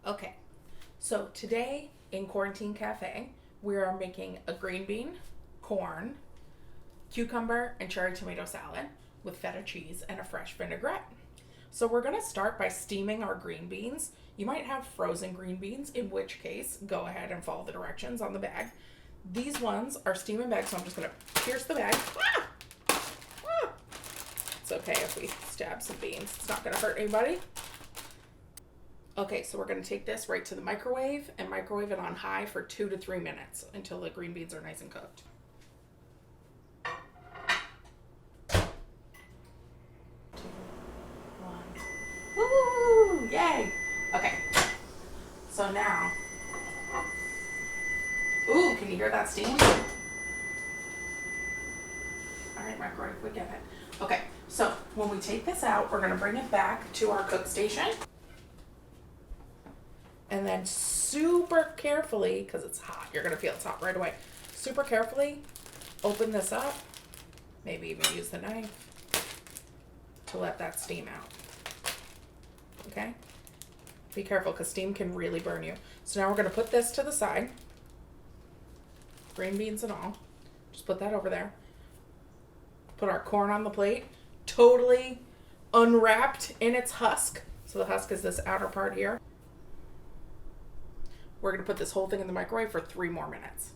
Okay, so today in Quarantine Cafe, we are making a green bean, corn, cucumber, and cherry tomato salad with feta cheese and a fresh vinaigrette. So we're going to start by steaming our green beans. You might have frozen green beans, in which case, go ahead and follow the directions on the bag. These ones are steaming bags, so I'm just going to pierce the bag. Ah! Ah! It's okay if we stab some beans. It's not going to hurt anybody. Okay, so we're going to take this right to the microwave and microwave it on high for 2 to 3 minutes until the green beans are nice and cooked. 2, 1. Woo! Yay! Okay, so now, ooh, can you hear that steam? All right, microwave, we get it. Okay, so when we take this out, we're going to bring it back to our cook station. And then super carefully, because it's hot, you're going to feel it's hot right away. Super carefully open this up. Maybe even use the knife to let that steam out. Okay? Be careful because steam can really burn you. So now we're going to put this to the side. Green beans and all. Just put that over there. Put our corn on the plate. Totally unwrapped in its husk. So the husk is this outer part here. We're going to put this whole thing in the microwave for 3 more minutes.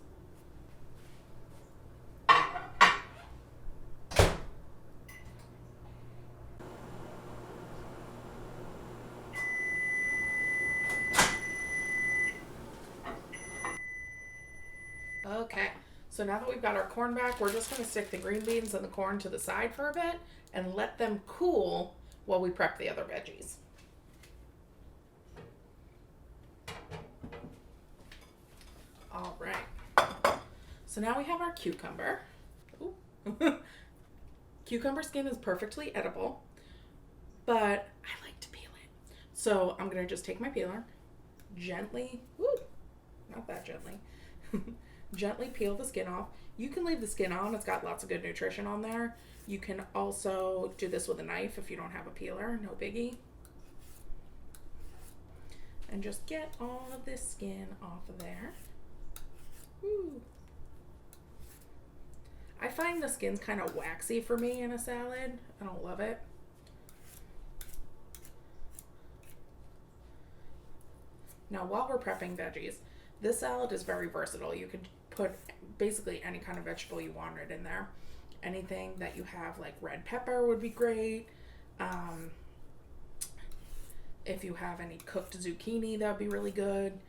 Okay, so now that we've got our corn back, we're just going to stick the green beans and the corn to the side for a bit and let them cool while we prep the other veggies. All right, so now we have our cucumber. Cucumber skin is perfectly edible, but I like to peel it. So I'm going to just take my peeler, gently, not that gently, gently peel the skin off. You can leave the skin on, it's got lots of good nutrition on there. You can also do this with a knife if you don't have a peeler, no biggie. And just get all of this skin off of there. Woo. I find the skin's kind of waxy for me in a salad. I don't love it. Now, while we're prepping veggies, this salad is very versatile. You could put basically any kind of vegetable you wanted in there. Anything that you have, like red pepper would be great. If you have any cooked zucchini, that would be really good.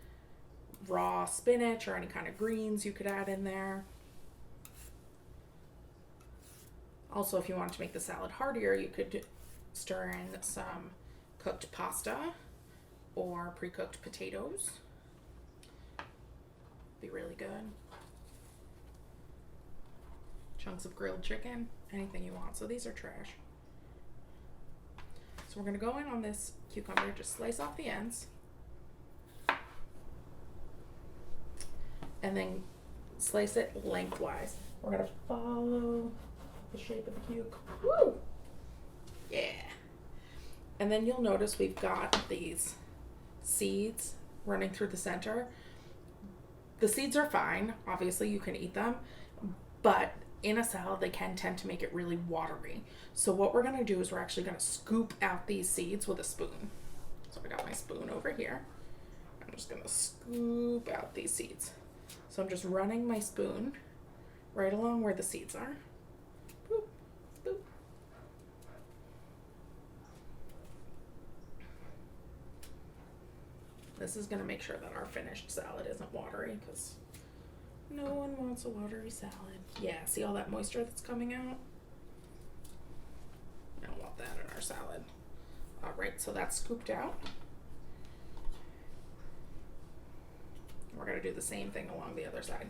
Raw spinach or any kind of greens you could add in there. Also, if you wanted to make the salad heartier, you could stir in some cooked pasta or pre-cooked potatoes. Be really good. Chunks of grilled chicken, anything you want. So these are trash. So we're going to go in on this cucumber, just slice off the ends. And then slice it lengthwise. We're going to follow the shape of the cuke. Woo! Yeah. And then you'll notice we've got these seeds running through the center. The seeds are fine. Obviously, you can eat them. But in a salad, they can tend to make it really watery. So what we're going to do is we're actually going to scoop out these seeds with a spoon. So I got my spoon over here. I'm just going to scoop out these seeds. So I'm just running my spoon right along where the seeds are. Boop, boop. This is going to make sure that our finished salad isn't watery because no one wants a watery salad. Yeah, see all that moisture that's coming out? I don't want that in our salad. All right, so that's scooped out. We're going to do the same thing along the other side.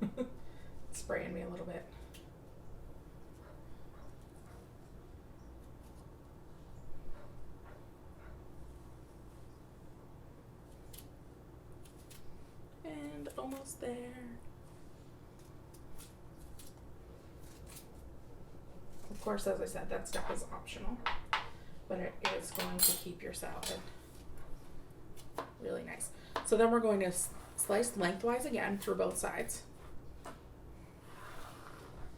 It's spraying me a little bit. And almost there. Of course, as I said, that stuff is optional, but it is going to keep your salad Really nice. So then we're going to slice lengthwise again through both sides.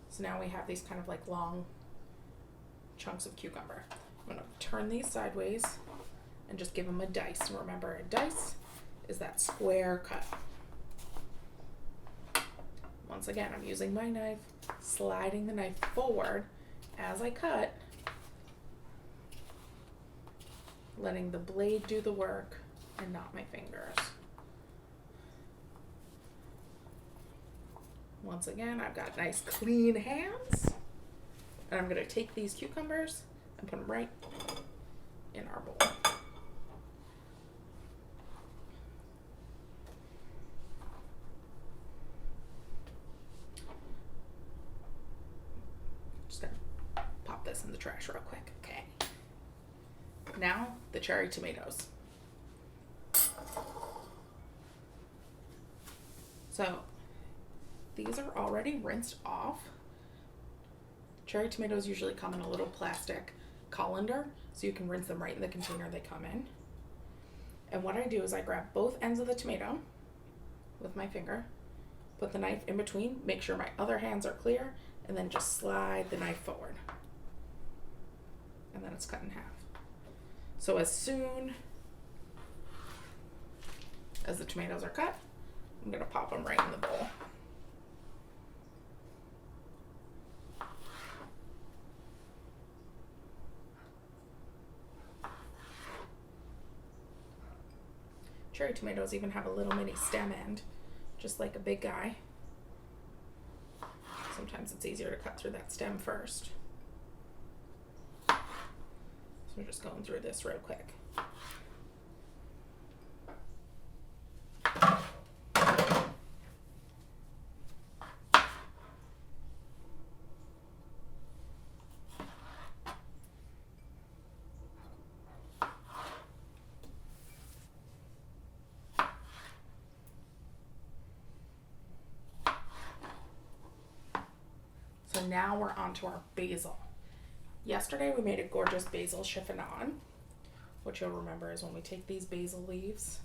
So now we have these kind of like long chunks of cucumber. I'm going to turn these sideways and just give them a dice. And remember, a dice is that square cut. Once again, I'm using my knife, sliding the knife forward as I cut, letting the blade do the work and not my fingers. Once again, I've got nice clean hands, and I'm going to take these cucumbers and put them right in our bowl. Just going to pop this in the trash real quick. Okay. Now, the cherry tomatoes. So, these are already rinsed off. Cherry tomatoes usually come in a little plastic colander, so you can rinse them right in the container they come in. And what I do is I grab both ends of the tomato with my finger, put the knife in between, make sure my other hands are clear, and then just slide the knife forward. And then it's cut in half. So as soon as the tomatoes are cut, I'm going to pop them right in the bowl. Cherry tomatoes even have a little mini stem end, just like a big guy. Sometimes it's easier to cut through that stem first. So we're just going through this real quick. So now we're on to our basil. Yesterday we made a gorgeous basil chiffonade. What you'll remember is when we take these basil leaves,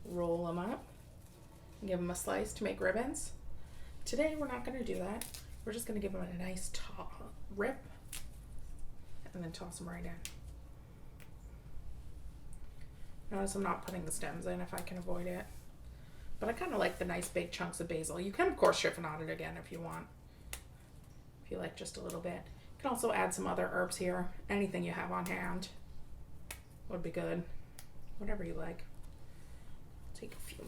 roll them up, and give them a slice to make ribbons. Today we're not going to do that. We're just going to give them a nice rip and then toss them right in. Notice I'm not putting the stems in if I can avoid it. But I kind of like the nice big chunks of basil. You can, of course, chiffonade it again if you want. If you like just a little bit. You can also add some other herbs here. Anything you have on hand would be good. Whatever you like. Take a few.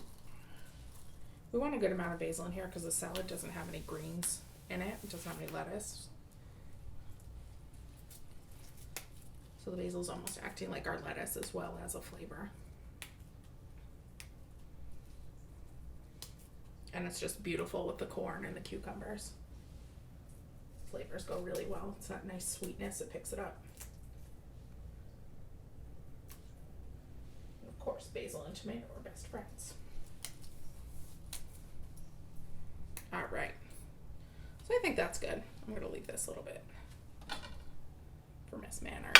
We want a good amount of basil in here because the salad doesn't have any greens in it. It doesn't have any lettuce. So the basil's almost acting like our lettuce as well as a flavor. And it's just beautiful with the corn and the cucumbers. Flavors go really well. It's that nice sweetness, it picks it up. And of course, basil and tomato are best friends. All right. So I think that's good. I'm gonna leave this a little bit for Miss Manners.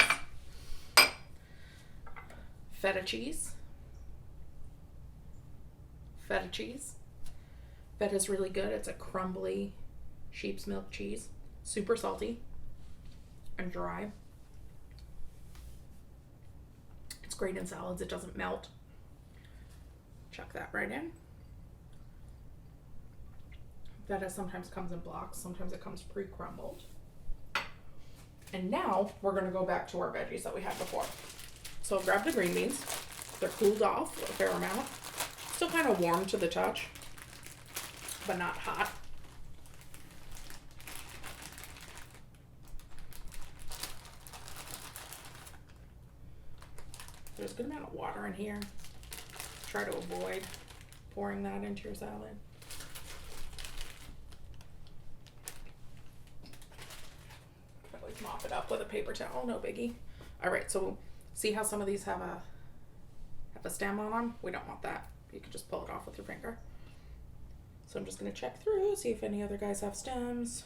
Feta cheese. Feta cheese. Feta's really good. It's a crumbly sheep's milk cheese. Super salty and dry. It's great in salads. It doesn't melt. Chuck that right in. Feta sometimes comes in blocks. Sometimes it comes pre-crumbled. And now we're going to go back to our veggies that we had before. So grab the green beans. They're cooled off a fair amount. Still kind of warm to the touch, but not hot. There's a good amount of water in here. Try to avoid pouring that into your salad. Can always mop it up with a paper towel, no biggie. All right, so see how some of these have a stem on them? We don't want that. You can just pull it off with your finger. So I'm just going to check through, see if any other guys have stems.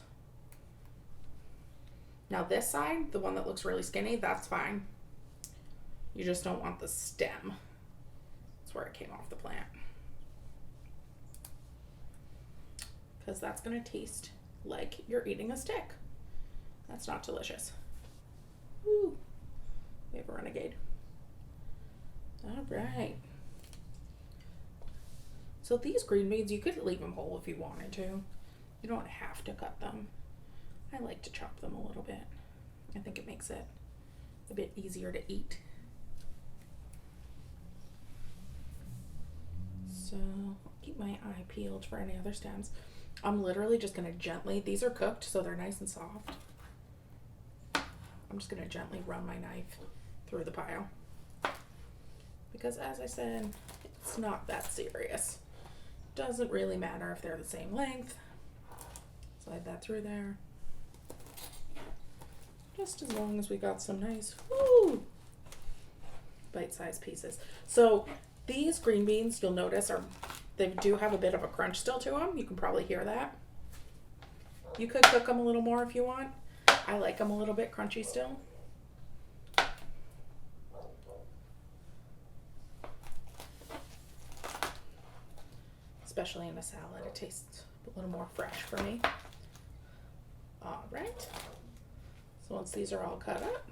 Now this side, the one that looks really skinny, that's fine. You just don't want the stem. That's where it came off the plant. Because that's gonna taste like you're eating a stick. That's not delicious. Woo. We have a renegade. All right. So these green beans, you could leave them whole if you wanted to. You don't have to cut them. I like to chop them a little bit. I think it makes it a bit easier to eat. So keep my eye peeled for any other stems. I'm literally just gonna gently, these are cooked so they're nice and soft. I'm just gonna gently run my knife through the pile. Because as I said, it's not that serious. Doesn't really matter if they're the same length. Slide that through there. Just as long as we got some nice, woo, bite-sized pieces. So these green beans, you'll notice, they do have a bit of a crunch still to them. You can probably hear that. You could cook them a little more if you want. I like them a little bit crunchy still. Especially in a salad, it tastes a little more fresh for me. All right. So once these are all cut up,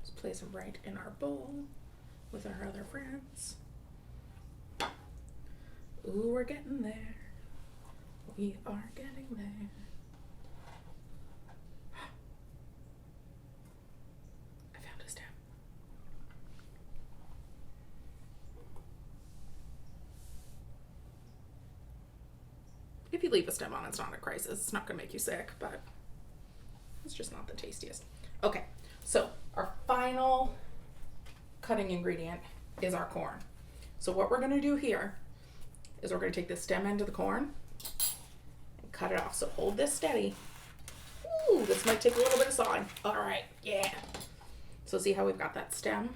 just place them right in our bowl with our other friends. Ooh, we're getting there. We are getting there. I found a stem. If you leave a stem on, it's not a crisis. It's not gonna make you sick, but it's just not the tastiest. Okay, so our final cutting ingredient is our corn. So what we're gonna do here is we're gonna take the stem end of the corn and cut it off. So hold this steady. Ooh, this might take a little bit of sawing. All right, yeah. So see how we've got that stem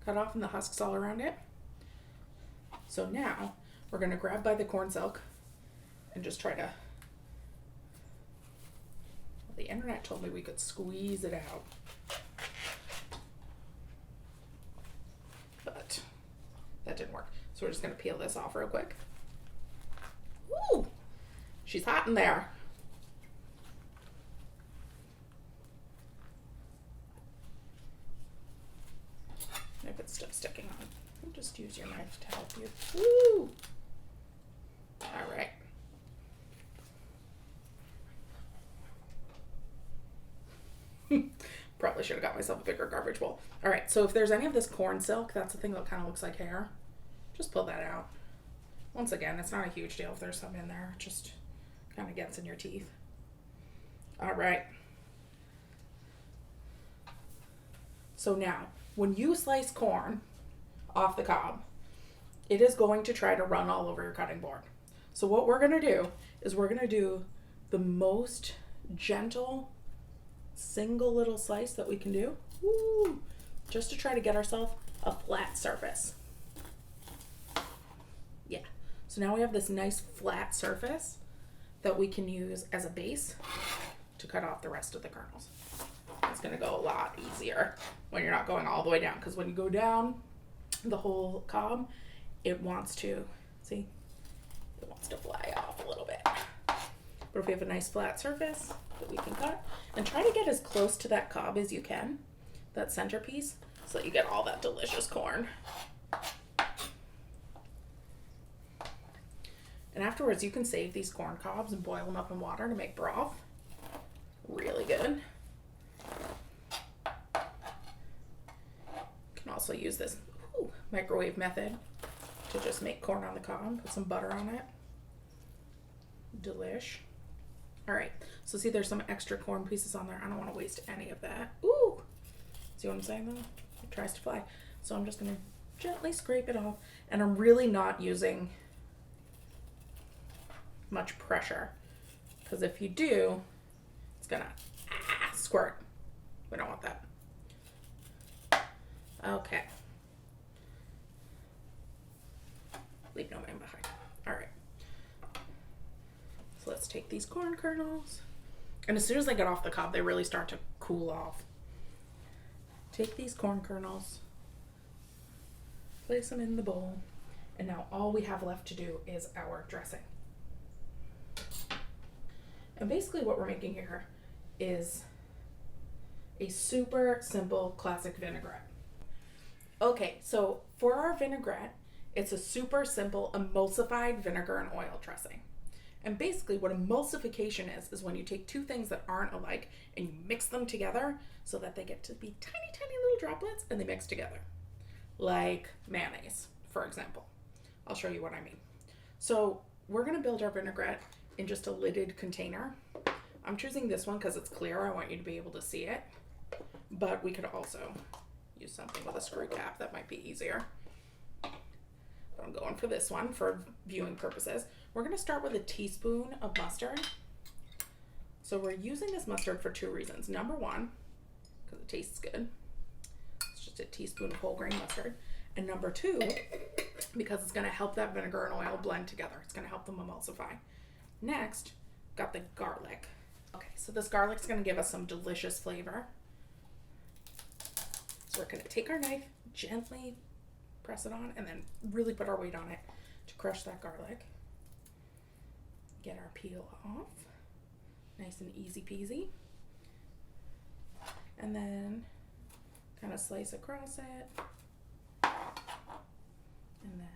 cut off and the husks all around it? So now we're gonna grab by the corn silk and just try to, well, the internet told me we could squeeze it out. But that didn't work. So we're just gonna peel this off real quick. Woo! She's hot in there. If it's still sticking on, just use your knife to help you. Woo! All right. Probably should have got myself a bigger garbage bowl. All right, so if there's any of this corn silk, that's the thing that kind of looks like hair, just pull that out. Once again, it's not a huge deal if there's some in there. It just kind of gets in your teeth. All right. So now, when you slice corn off the cob, it is going to try to run all over your cutting board. So what we're gonna do is we're gonna do the most gentle single little slice that we can do. Woo! Just to try to get ourselves a flat surface. Yeah. So now we have this nice flat surface that we can use as a base to cut off the rest of the kernels. It's gonna go a lot easier when you're not going all the way down, because when you go down the whole cob, it wants to, see, it wants to fly off a little bit. But if we have a nice flat surface that we can cut, and try to get as close to that cob as you can, that centerpiece, so that you get all that delicious corn. And afterwards, you can save these corn cobs and boil them up in water to make broth. Really good. You can also use this microwave method to just make corn on the cob, put some butter on it. Delish. All right, so see there's some extra corn pieces on there. I don't want to waste any of that. Ooh, see what I'm saying though? It tries to fly. So I'm just gonna gently scrape it off, and I'm really not using much pressure, because if you do, it's gonna squirt. We don't want that. Okay. Leave no man behind. All right. So let's take these corn kernels. And as soon as they get off the cob, they really start to cool off. Take these corn kernels, place them in the bowl, and now all we have left to do is our dressing. And basically what we're making here is a super simple classic vinaigrette. Okay, so for our vinaigrette, it's a super simple emulsified vinegar and oil dressing. And basically what emulsification is when you take two things that aren't alike and you mix them together so that they get to be tiny, tiny little droplets and they mix together. Like mayonnaise, for example. I'll show you what I mean. So we're gonna build our vinaigrette in just a lidded container. I'm choosing this one because it's clear. I want you to be able to see it. But we could also use something with a screw cap. That might be easier. But I'm going for this one for viewing purposes. We're going to start with a teaspoon of mustard. So we're using this mustard for two reasons. Number one, because it tastes good. It's just a teaspoon of whole grain mustard. And number two, because it's going to help that vinegar and oil blend together. It's going to help them emulsify. Next, got the garlic. Okay, so this garlic's going to give us some delicious flavor. So we're going to take our knife, gently press it on, and then really put our weight on it to crush that garlic. Get our peel off. Nice and easy peasy. And then kind of slice across it. And then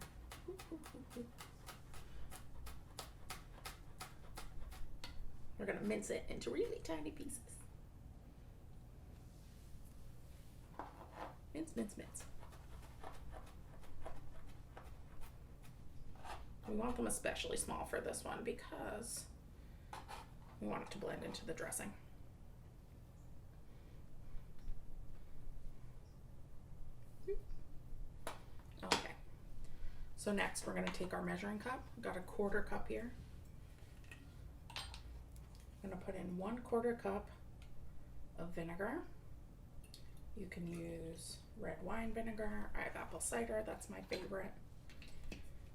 we're going to mince it into really tiny pieces. Mince, mince, mince. We want them especially small for this one because we want it to blend into the dressing. Okay. So next we're going to take our measuring cup. I've got a 1/4 cup here. I'm going to put in 1/4 cup of vinegar. You can use red wine vinegar. I have apple cider. That's my favorite.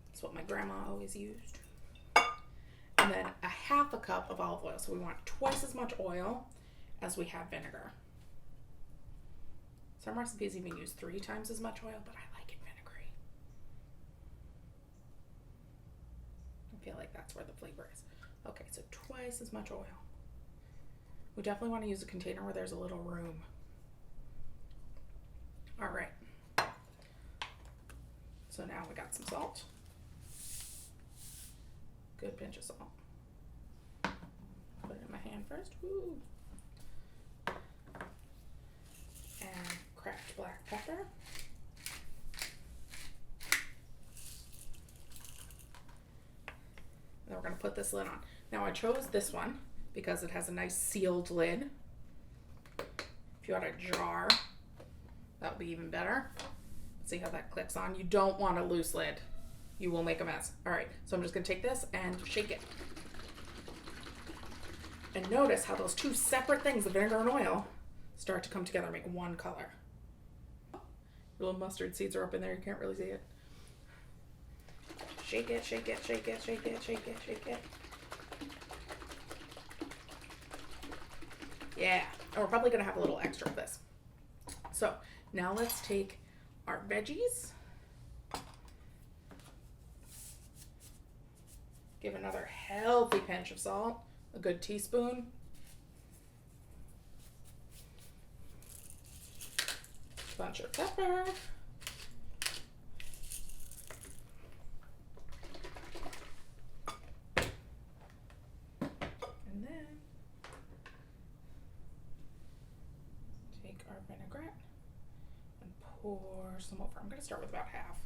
That's what my grandma always used. And then a 1/2 cup of olive oil. So we want twice as much oil as we have vinegar. Some recipes even use 3 times as much oil, but I like it vinegary. I feel like that's where the flavor is. Okay, so twice as much oil. We definitely want to use a container where there's a little room. All right. So now we got some salt. Good pinch of salt. Put it in my hand first. Woo. And cracked black pepper. Then we're going to put this lid on. Now I chose this one because it has a nice sealed lid. If you had a jar, that would be even better. See how that clicks on? You don't want a loose lid. You will make a mess. All right, so I'm just gonna take this and shake it. And notice how those two separate things, the vinegar and oil, start to come together and make one color. Little mustard seeds are up in there, you can't really see it. Shake it, shake it, shake it, shake it, shake it, shake it. Yeah, and we're probably gonna have a little extra of this. So now let's take our veggies. Give another healthy pinch of salt, a good teaspoon. Bunch of pepper. And then take our vinaigrette and pour some over. I'm going to start with about half.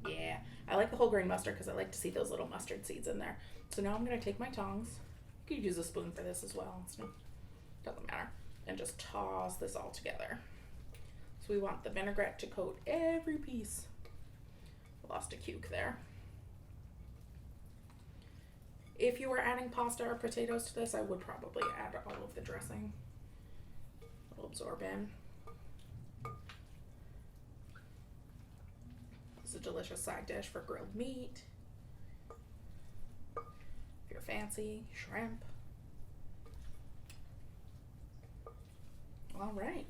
Yeah, I like the whole grain mustard because I like to see those little mustard seeds in there. So now I'm going to take my tongs. You could use a spoon for this as well. Doesn't matter. And just toss this all together. So we want the vinaigrette to coat every piece. I lost a cuke there. If you were adding pasta or potatoes to this, I would probably add all of the dressing. It'll absorb in. It's a delicious side dish for grilled meat. If you're fancy, shrimp, All right.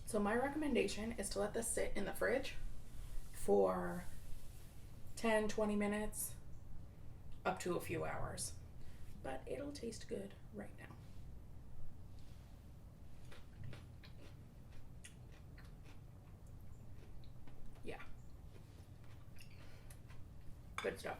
So my recommendation is to let this sit in the fridge for 10, 20 minutes, up to a few hours. But it'll taste good right now. Yeah. Good stuff.